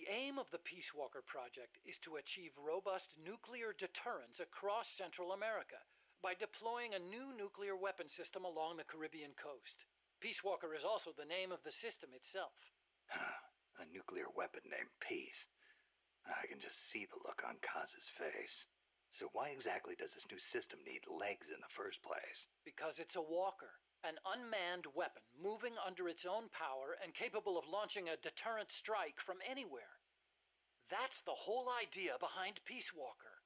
The aim of the Peace Walker project is to achieve robust nuclear deterrence across Central America by deploying a new nuclear weapon system along the Caribbean coast. Peace Walker is also the name of the system itself. A nuclear weapon named Peace. I can just see the look on Kaz's face. So why exactly does this new system need legs in the first place? Because it's a walker, an unmanned weapon moving under its own power and capable of launching a deterrent strike from anywhere. That's the whole idea behind Peace Walker.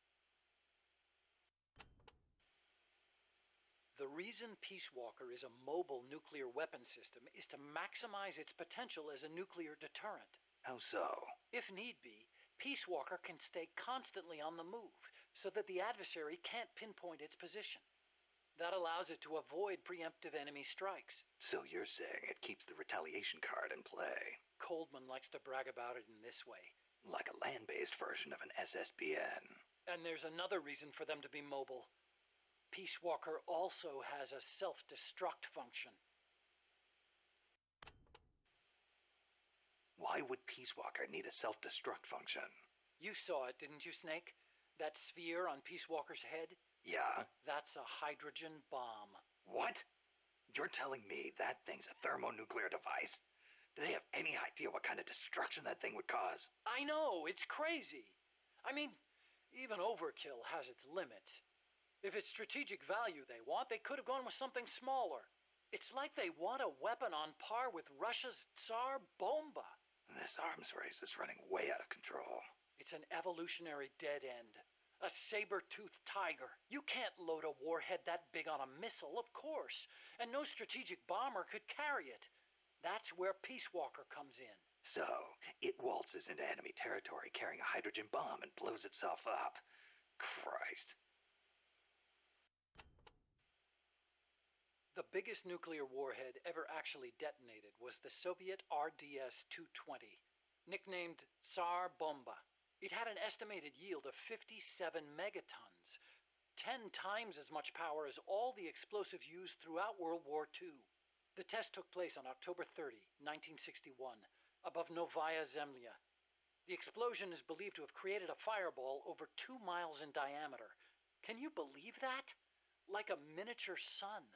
The reason Peace Walker is a mobile nuclear weapon system is to maximize its potential as a nuclear deterrent. How so? If need be, Peace Walker can stay constantly on the move so that the adversary can't pinpoint its position. That allows it to avoid preemptive enemy strikes. So you're saying it keeps the retaliation card in play? Coldman likes to brag about it in this way. Like a land-based version of an SSBN. And there's another reason for them to be mobile. Peace Walker also has a self-destruct function. Why would Peace Walker need a self-destruct function? You saw it, didn't you, Snake? That sphere on Peace Walker's head? Yeah? That's a hydrogen bomb. What? You're telling me that thing's a thermonuclear device? Do they have any idea what kind of destruction that thing would cause? I know, it's crazy. I mean, even overkill has its limits. If it's strategic value they want, they could have gone with something smaller. It's like they want a weapon on par with Russia's Tsar Bomba. This arms race is running way out of control. It's an evolutionary dead end. A saber-toothed tiger. You can't load a warhead that big on a missile, of course. And no strategic bomber could carry it. That's where Peace Walker comes in. So, it waltzes into enemy territory carrying a hydrogen bomb and blows itself up. Christ. The biggest nuclear warhead ever actually detonated was the Soviet RDS-220, nicknamed Tsar Bomba. It had an estimated yield of 57 megatons, 10 times as much power as all the explosives used throughout World War II. The test took place on October 30, 1961, above Novaya Zemlya. The explosion is believed to have created a fireball over 2 miles in diameter. Can you believe that? Like a miniature sun.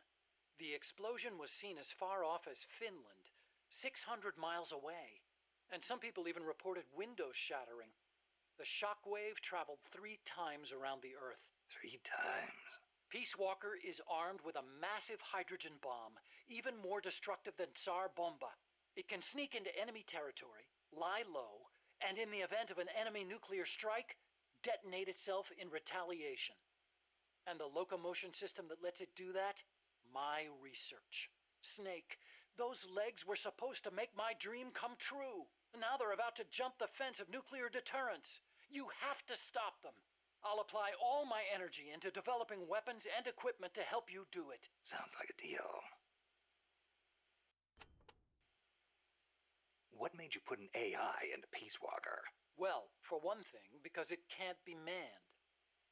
The explosion was seen as far off as Finland, 600 miles away, and some people even reported windows shattering. The shock wave traveled 3 times around the Earth. 3 times? Peace Walker is armed with a massive hydrogen bomb, even more destructive than Tsar Bomba. It can sneak into enemy territory, lie low, and in the event of an enemy nuclear strike, detonate itself in retaliation. And the locomotion system that lets it do that? My research. Snake, those legs were supposed to make my dream come true. Now they're about to jump the fence of nuclear deterrence. You have to stop them. I'll apply all my energy into developing weapons and equipment to help you do it. Sounds like a deal. What made you put an AI into Peace Walker? Well, for one thing, because it can't be manned.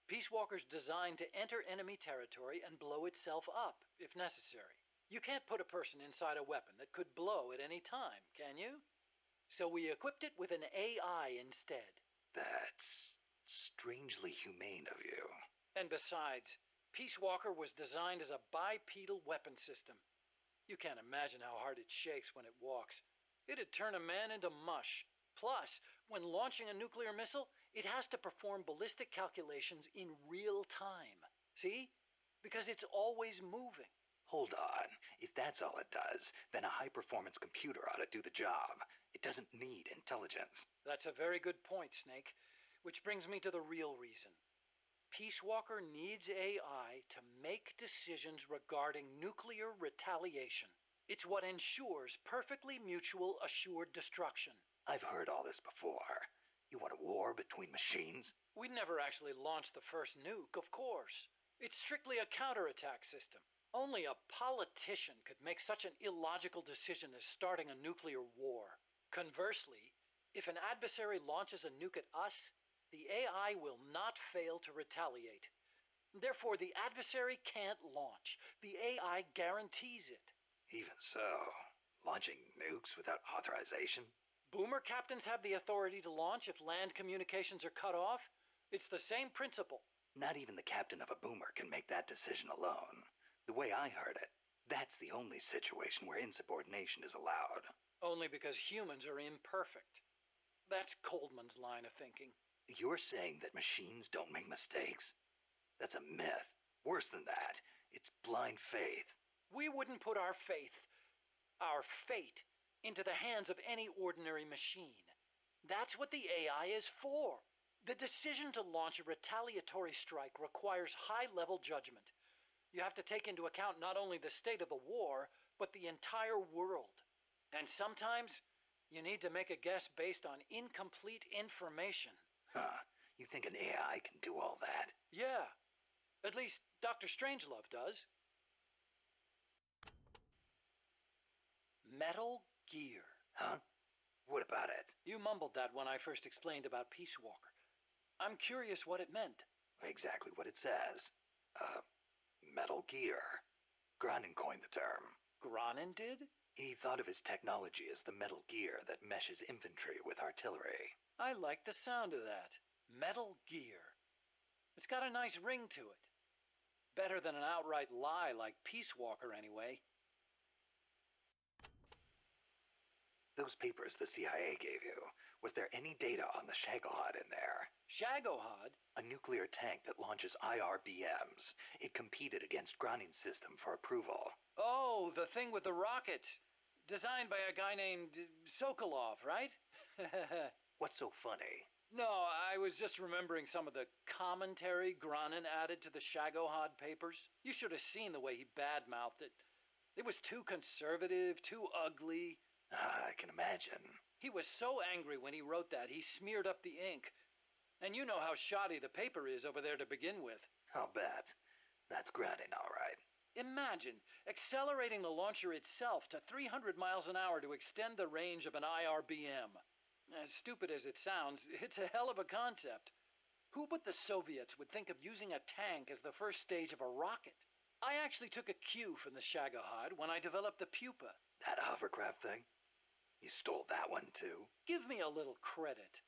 Peace Walker's designed to enter enemy territory and blow itself up, if necessary. You can't put a person inside a weapon that could blow at any time, can you? So we equipped it with an AI instead. That's strangely humane of you. And besides, Peace Walker was designed as a bipedal weapon system. You can't imagine how hard it shakes when it walks. It'd turn a man into mush. Plus, when launching a nuclear missile, it has to perform ballistic calculations in real time. See? Because it's always moving. Hold on. If that's all it does, then a high-performance computer ought to do the job. It doesn't need intelligence. That's a very good point, Snake. Which brings me to the real reason. Peace Walker needs AI to make decisions regarding nuclear retaliation. It's what ensures perfectly mutual assured destruction. I've heard all this before. You want a war between machines? We'd never actually launched the first nuke, of course. It's strictly a counterattack system. Only a politician could make such an illogical decision as starting a nuclear war. Conversely, if an adversary launches a nuke at us, the AI will not fail to retaliate. Therefore, the adversary can't launch. The AI guarantees it. Even so, launching nukes without authorization? Boomer captains have the authority to launch if land communications are cut off? It's the same principle. Not even the captain of a boomer can make that decision alone. The way I heard it, that's the only situation where insubordination is allowed. Only because humans are imperfect. That's Coldman's line of thinking. You're saying that machines don't make mistakes? That's a myth. Worse than that, it's blind faith. We wouldn't put our faith, our fate, into the hands of any ordinary machine. That's what the AI is for. The decision to launch a retaliatory strike requires high-level judgment. You have to take into account not only the state of the war, but the entire world. And sometimes, you need to make a guess based on incomplete information. Huh. You think an AI can do all that? Yeah. At least Dr. Strangelove does. Metal Gear. Huh? What about it? You mumbled that when I first explained about Peace Walker. I'm curious what it meant. Exactly what it says. Metal Gear. Granin coined the term. Granin did? He thought of his technology as the metal gear that meshes infantry with artillery. I like the sound of that. Metal Gear. It's got a nice ring to it. Better than an outright lie like Peace Walker, anyway. Those papers the CIA gave you, was there any data on the Shagohod in there? Shagohod? A nuclear tank that launches IRBMs. It competed against Granin's system for approval. Oh, the thing with the rockets. Designed by a guy named Sokolov, right? What's so funny? No, I was just remembering some of the commentary Granin added to the Shagohod papers. You should have seen the way he badmouthed it. It was too conservative, too ugly. I can imagine. He was so angry when he wrote that, he smeared up the ink. And you know how shoddy the paper is over there to begin with. I'll bet. That's Granin, all right. Imagine accelerating the launcher itself to 300 miles an hour to extend the range of an IRBM. As stupid as it sounds, it's a hell of a concept. Who but the Soviets would think of using a tank as the first stage of a rocket? I actually took a cue from the Shagohod when I developed the pupa. That hovercraft thing? You stole that one too? Give me a little credit.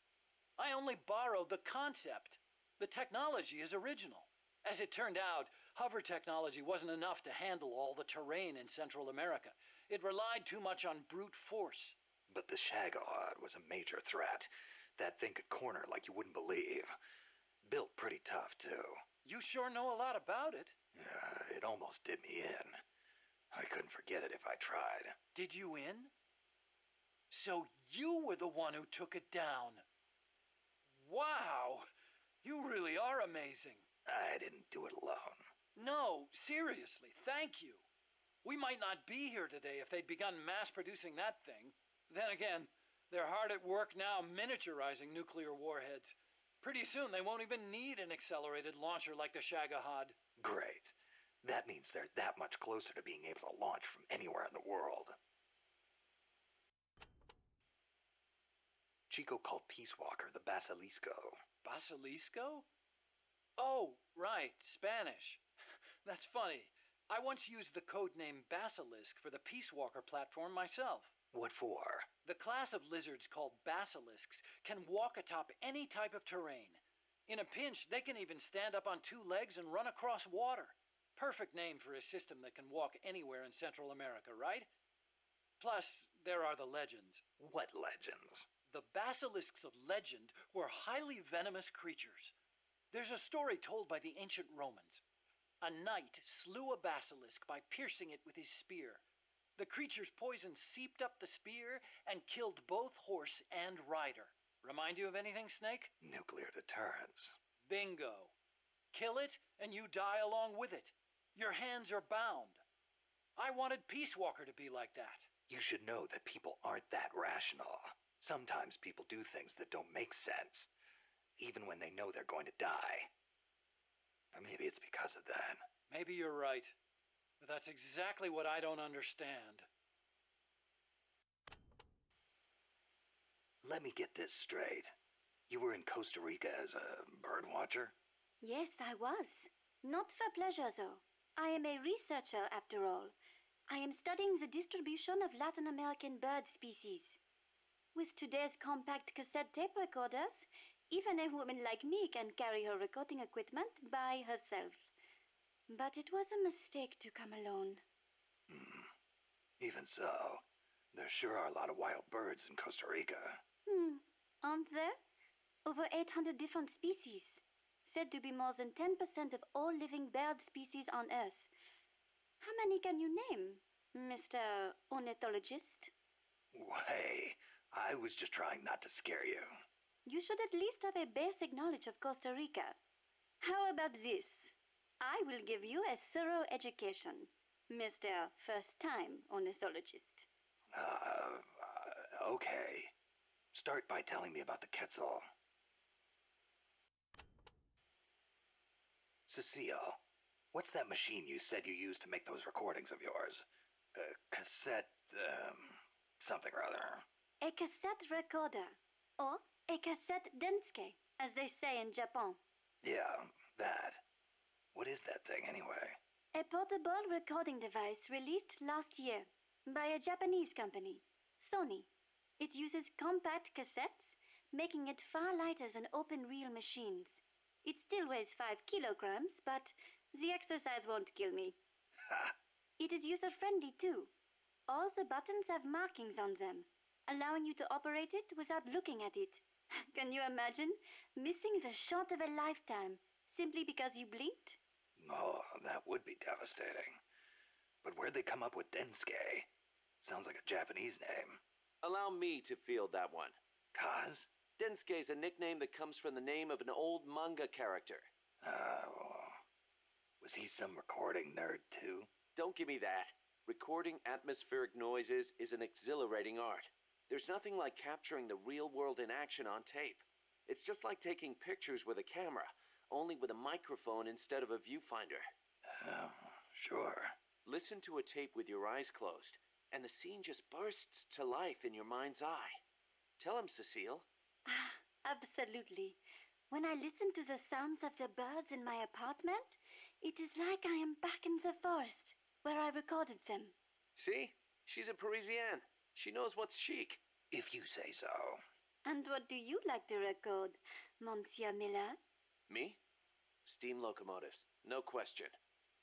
I only borrowed the concept. The technology is original. As it turned out, hover technology wasn't enough to handle all the terrain in Central America. It relied too much on brute force. But the Shagohod was a major threat. That thing could corner like you wouldn't believe. Built pretty tough, too. You sure know a lot about it. It almost did me in. I couldn't forget it if I tried. Did you in? So you were the one who took it down. Wow! You really are amazing. I didn't do it alone. No, seriously, thank you. We might not be here today if they'd begun mass-producing that thing. Then again, they're hard at work now miniaturizing nuclear warheads. Pretty soon they won't even need an accelerated launcher like the Shagohod. Great. That means they're that much closer to being able to launch from anywhere in the world. Chico called Peace Walker the Basilisco. Basilisco? Oh, right, Spanish. That's funny. I once used the codename Basilisk for the Peace Walker platform myself. What for? The class of lizards called basilisks can walk atop any type of terrain. In a pinch, they can even stand up on two legs and run across water. Perfect name for a system that can walk anywhere in Central America, right? Plus, there are the legends. What legends? The basilisks of legend were highly venomous creatures. There's a story told by the ancient Romans. A knight slew a basilisk by piercing it with his spear. The creature's poison seeped up the spear and killed both horse and rider. Remind you of anything, Snake? Nuclear deterrence. Bingo. Kill it, and you die along with it. Your hands are bound. I wanted Peace Walker to be like that. You should know that people aren't that rational. Sometimes people do things that don't make sense, even when they know they're going to die. Or maybe it's because of that. Maybe you're right. But that's exactly what I don't understand. Let me get this straight. You were in Costa Rica as a bird watcher? Yes, I was. Not for pleasure, though. I am a researcher, after all. I am studying the distribution of Latin American bird species. With today's compact cassette tape recorders, even a woman like me can carry her recording equipment by herself. But it was a mistake to come alone. Even so, there sure are a lot of wild birds in Costa Rica. Aren't there? Over 800 different species, said to be more than 10% of all living bird species on Earth. How many can you name, Mr. Ornithologist? Hey, I was just trying not to scare you. You should at least have a basic knowledge of Costa Rica. How about this? I will give you a thorough education, Mr. First-Time Ornithologist. Okay. Start by telling me about the Quetzal. Cecile, what's that machine you said you used to make those recordings of yours? Cassette, something or other. A cassette recorder, or a cassette denske, as they say in Japan. Yeah, that. What is that thing anyway? A portable recording device released last year by a Japanese company, Sony. It uses compact cassettes, making it far lighter than open-reel machines. It still weighs 5 kilograms, but the exercise won't kill me. Ha! It is user-friendly too. All the buttons have markings on them, allowing you to operate it without looking at it. Can you imagine missing the shot of a lifetime simply because you blinked? Oh, that would be devastating. But where'd they come up with Densuke? Sounds like a Japanese name. Allow me to field that one. Kaz? Densuke is a nickname that comes from the name of an old manga character. Was he some recording nerd too? Don't give me that. Recording atmospheric noises is an exhilarating art. There's nothing like capturing the real world in action on tape. It's just like taking pictures with a camera, only with a microphone instead of a viewfinder. Sure. Listen to a tape with your eyes closed, and the scene just bursts to life in your mind's eye. Tell him, Cecile. Absolutely. When I listen to the sounds of the birds in my apartment, it is like I am back in the forest where I recorded them. See? She's a Parisienne. She knows what's chic. If you say so. And what do you like to record, Monsieur Miller? Me? Steam locomotives, no question.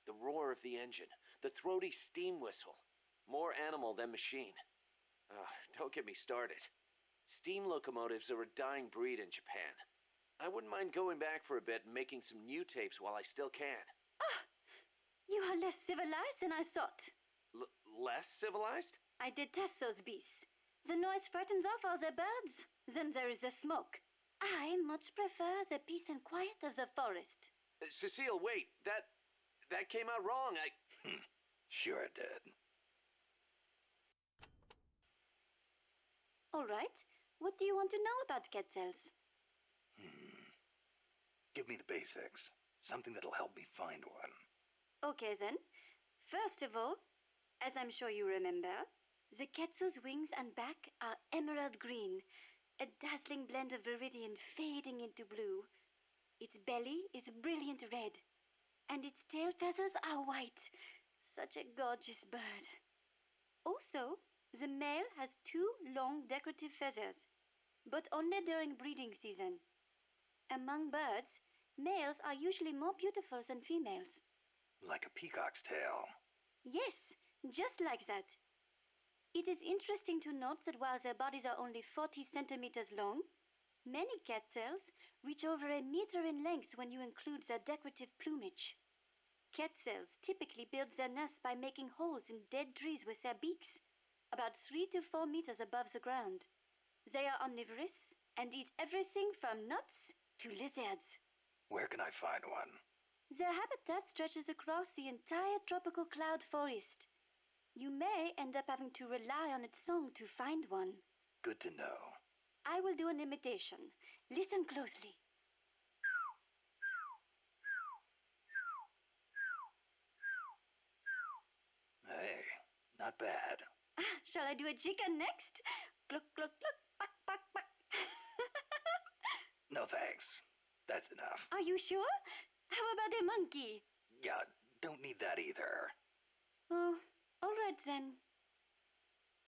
The roar of the engine, the throaty steam whistle. More animal than machine. Don't get me started. Steam locomotives are a dying breed in Japan. I wouldn't mind going back for a bit and making some new tapes while I still can. You are less civilized than I thought. Less civilized? I detest those beasts. The noise frightens off all the birds. Then there is the smoke. I much prefer the peace and quiet of the forest. Cecile, wait. That came out wrong. Sure it did. All right. What do you want to know about quetzals? Give me the basics. Something that'll help me find one. Okay then. First of all, as I'm sure you remember, the quetzal's wings and back are emerald green, a dazzling blend of viridian fading into blue. Its belly is brilliant red, and its tail feathers are white. Such a gorgeous bird. Also, the male has 2 long decorative feathers, but only during breeding season. Among birds, males are usually more beautiful than females. Like a peacock's tail. Yes, just like that. It is interesting to note that while their bodies are only 40 centimeters long, many quetzals reach over a meter in length when you include their decorative plumage. Quetzals typically build their nests by making holes in dead trees with their beaks, about 3 to 4 meters above the ground. They are omnivorous and eat everything from nuts to lizards. Where can I find one? Their habitat stretches across the entire tropical cloud forest. You may end up having to rely on its song to find one. Good to know. I will do an imitation. Listen closely. Hey, not bad. Shall I do a chicken next? Cluck, cluck, cluck, buck, buck, buck. No thanks. That's enough. Are you sure? How about a monkey? Yeah, don't need that either. Oh, all right then.